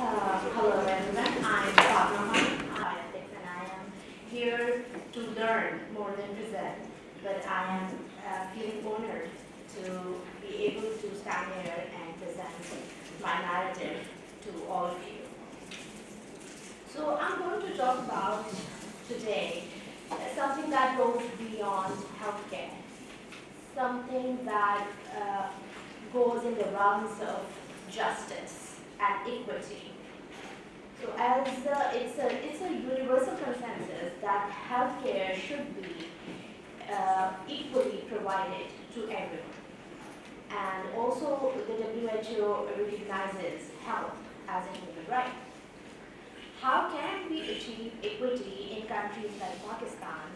Hello everyone, I'm Fatima Khan Health and I am here to learn more than present, but I am feeling honored to be able to stand here and present my narrative to all of you. So I'm going to talk about today something that goes beyond healthcare, something that goes in the realms of justice and equity. So as it's a universal consensus that healthcare should be equally provided to everyone. And also the WHO recognizes health as a human right. How can we achieve equity in countries like Pakistan,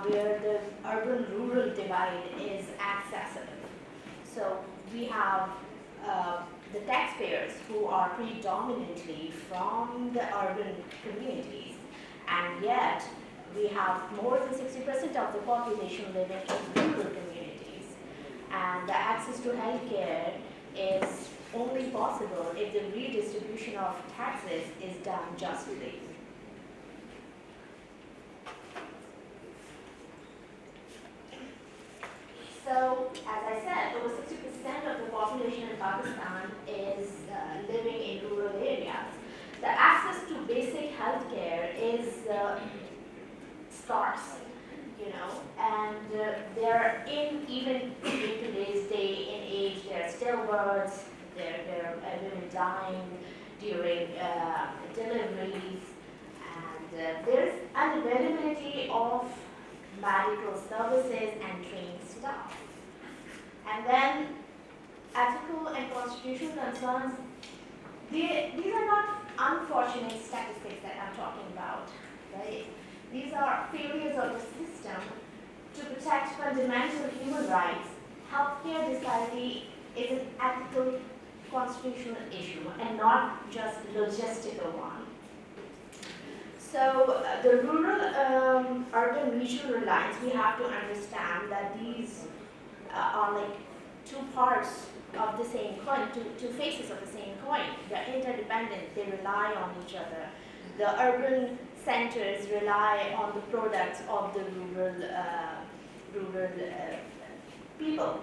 where the urban-rural divide is accessible? So we have the taxpayers who are predominantly from the urban communities, and yet we have more than 60% of the population living in rural communities. And the access to healthcare is only possible if the redistribution of taxes is done justly. So, as I said, over 60% of the population in Pakistan is living in rural areas. The access to basic healthcare is scarce, and they're even in today's day and age, there are stillbirths, there are women dying during deliveries, and there's unavailability of medical services and trained staff. And then ethical and constitutional concerns, these are not unfortunate statistics that I'm talking about, right? These are failures of the system to protect fundamental human rights. Healthcare disparity is an ethical constitutional issue and not just a logistical one. So the rural-urban regional lines, we have to understand that these are like two parts of the same coin, two faces of the same coin. They're interdependent, they rely on each other. The urban centers rely on the products of the rural people.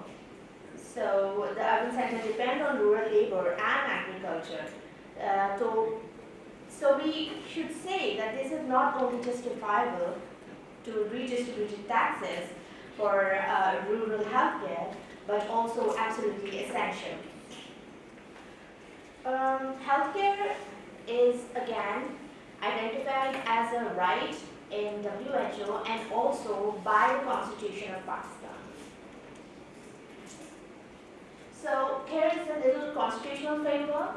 So the urban centers depend on rural labor and agriculture. So we should say that this is not only justifiable to redistribute taxes for rural healthcare, but also absolutely essential. Healthcare is again identified as a right in WHO and also by the Constitution of Pakistan. So here is a little constitutional framework.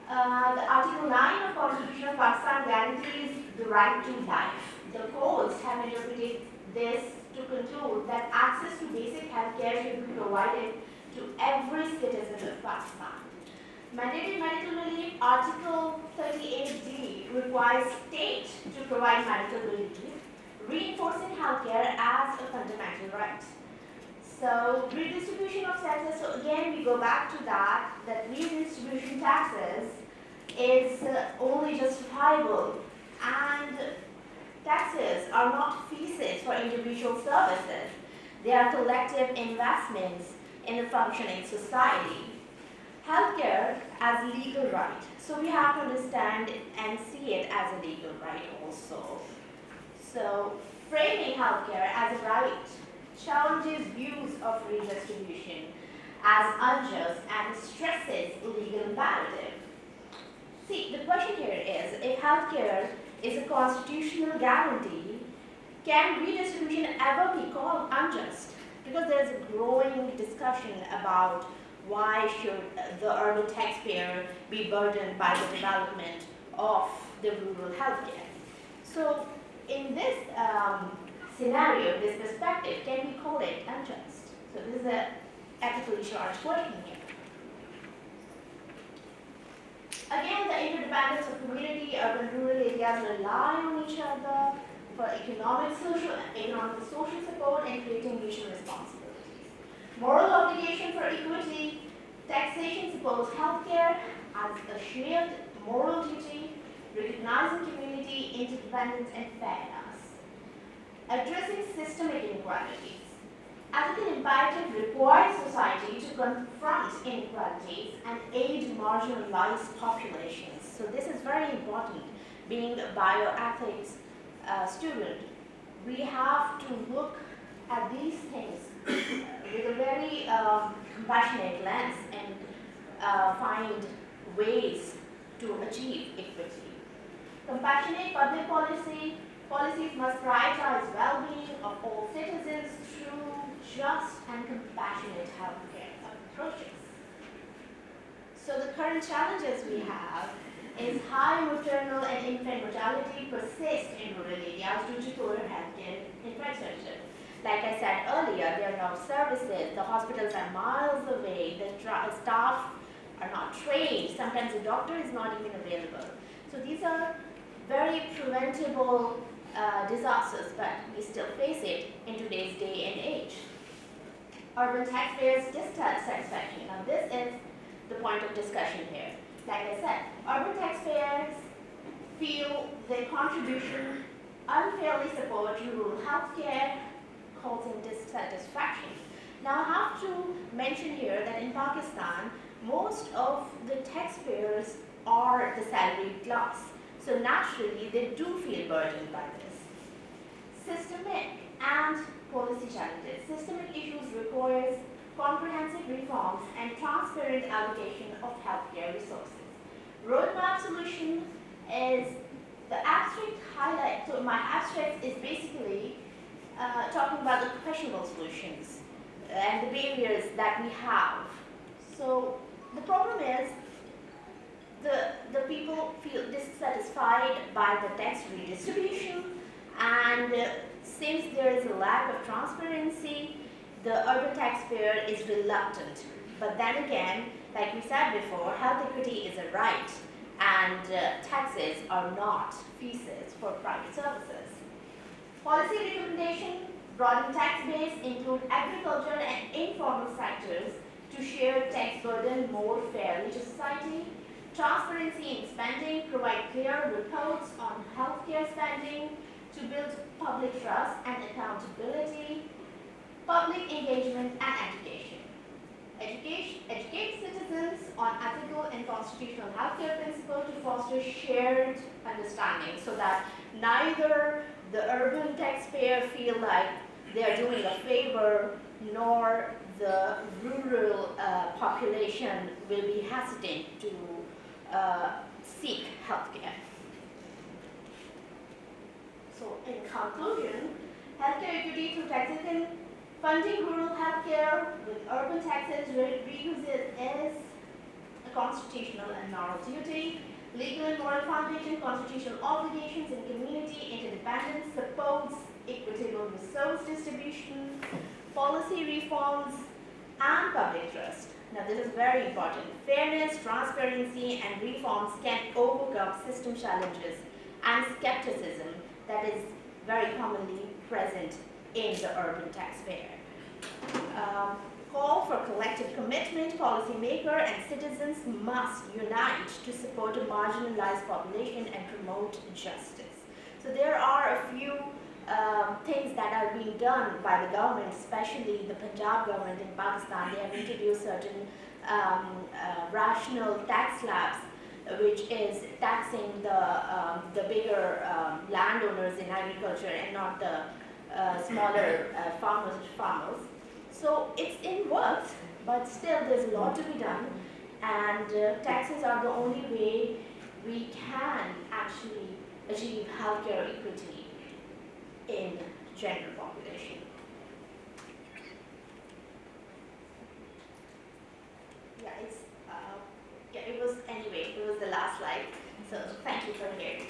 The Article 9 of Constitution of Pakistan guarantees the right to life. The courts have interpreted this to conclude that access to basic health care should be provided to every citizen of Pakistan. Mandated medical relief, Article 38D requires state to provide medical relief, reinforcing healthcare as a fundamental right. So redistribution of taxes, so again we go back to that redistribution taxes is only justifiable, and taxes are not fees for individual services. They are collective investments in a functioning society. Healthcare as a legal right. So we have to understand and see it as a legal right also. So framing healthcare as a right challenges views of redistribution as unjust and stresses legal imperative. See, the question here is, if healthcare is a constitutional guarantee, can redistribution ever be called unjust? Because there's a growing discussion about why should the urban taxpayer be burdened by the development of the rural healthcare. So in this scenario, this perspective, can we call it unjust? So this is an ethically charged question here. Again, the interdependence of community, urban, rural areas rely on each other for economic, social support and creating mutual responsibilities. Moral obligation for equity, taxation supports healthcare as a shared moral duty, recognizing community interdependence and fairness. Addressing systemic inequalities. Ethical imperative requires society to confront inequalities and aid marginalized populations. So this is very important. Being a bioethics student, we have to look at these things with a very compassionate lens and find ways to achieve equity. Compassionate public policies must prioritize well-being of all citizens through just and compassionate healthcare approaches. So the current challenges we have is high maternal and infant mortality persist in rural areas due to poor healthcare infrastructure. Like I said earlier, there are no services, the hospitals are miles away, the staff are not trained, sometimes the doctor is not even available. So these are very preventable disasters, but we still face it in today's day and age. Urban taxpayers' dissatisfaction. Now this is the point of discussion here. Like I said, urban taxpayers feel their contribution unfairly support rural healthcare, causing dissatisfaction. Now I have to mention here that in Pakistan, most of the taxpayers are the salaried class. So naturally, they do feel burdened by this. Systemic and policy challenges. Systemic issues requires comprehensive reforms and transparent allocation of healthcare resources. Roadmap solution is the abstract highlight. So my abstract is basically talking about the professional solutions and the barriers that we have. So the problem is the people feel dissatisfied by the tax redistribution, and since there is a lack of transparency, the urban taxpayer is reluctant. But then again, like we said before, health equity is a right, and taxes are not fees for private services. Policy recommendation: broaden tax base, include agriculture and informal sectors to share tax burden more fairly to society. Transparency in spending, provide clear reports on healthcare spending to build public trust and accountability. Public engagement and education. Educate citizens on ethical and constitutional healthcare principles to foster shared understanding so that neither the urban taxpayer feel like they are doing a favor, nor the rural population will be hesitant to seek healthcare. So in conclusion, healthcare equity through taxation, funding rural healthcare with urban taxes reduces is a constitutional and moral duty. Legal and moral foundation, constitutional obligations, and community interdependence supports equitable resource distribution, policy reforms, and public trust. Now this is very important. Fairness, transparency, and reforms can overcome system challenges and skepticism that is very commonly present in the urban taxpayer. Call for collective commitment. Policymakers and citizens must unite to support a marginalized population and promote justice. So there are a few things that are being done by the government, especially the Punjab government in Pakistan. They have introduced certain rational tax slabs, which is taxing the bigger landowners in agriculture and not the smaller farmers. So it's in works, but still there's a lot to be done, and taxes are the only way we can actually achieve healthcare equity in general population. Yeah, it was the last slide. So thank you for hearing.